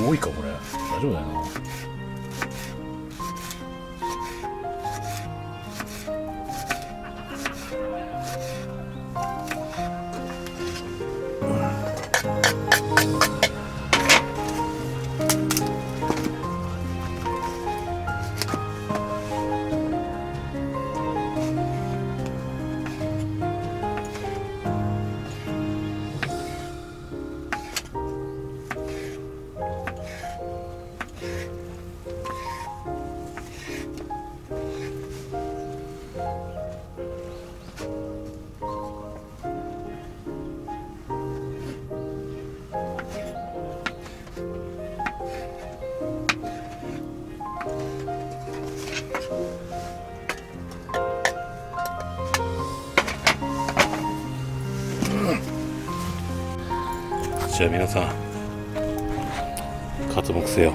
多いかこれ。大丈夫だよな。じゃあ皆さん、刮目せよ。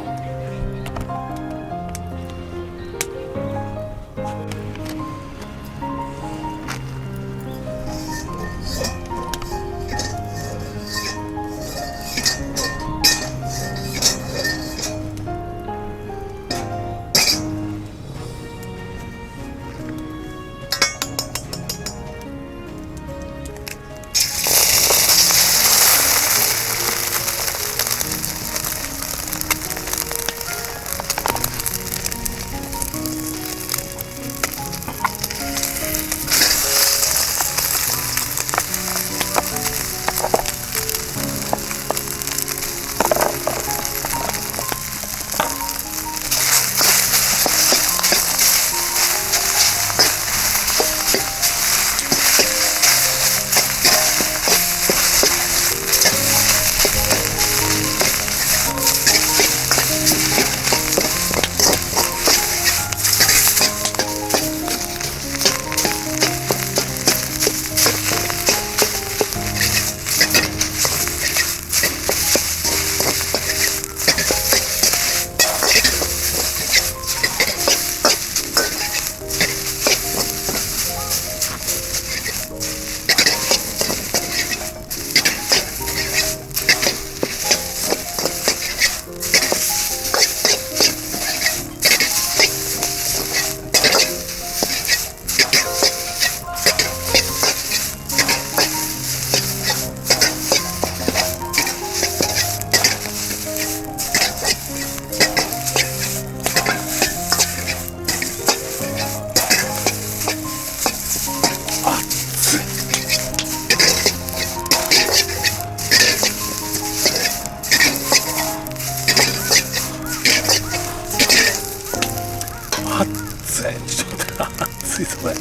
熱いぞこれ。火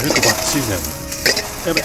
力バッチリだよな。やべ。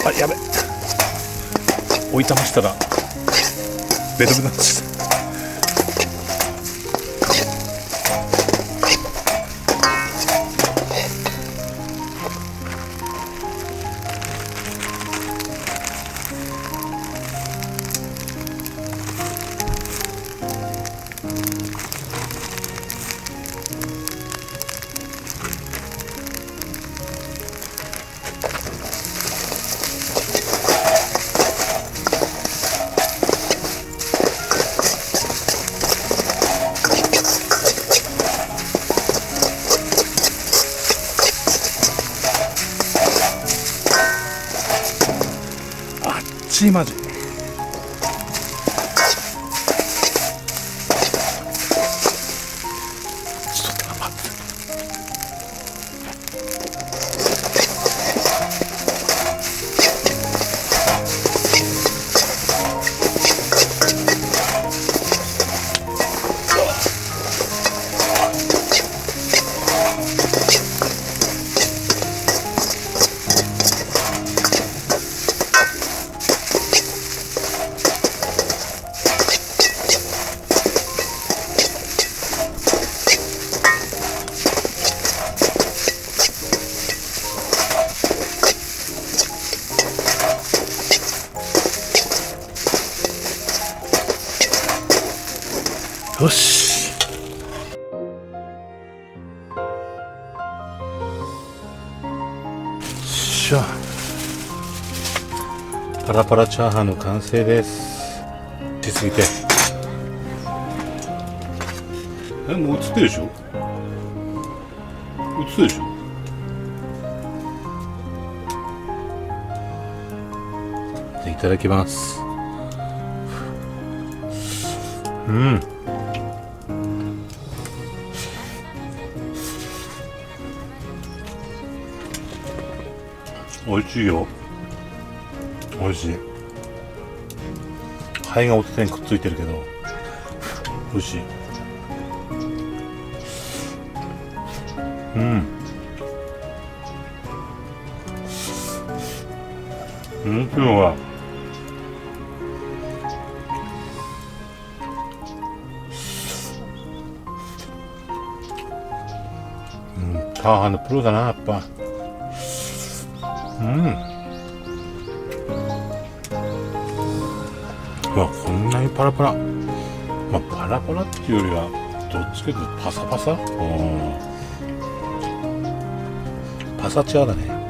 あ、やべ、置いたましたらベトベトになっちゃった。ちいマジ。ちょっと待って。よし。しゃ。パラパラチャーハンの完成です。しすぎて。もう映ってるでしょ。映ってるでしょ。いただきます。うん。美味しいよ。美味しい。肺がお手にくっついてるけど美味しい。うん。今日はチャーハンのプロだな、やっぱ。こんなにパラパラ。パラパラっていうよりはどっちかというとパサパサ。パサチャーだね。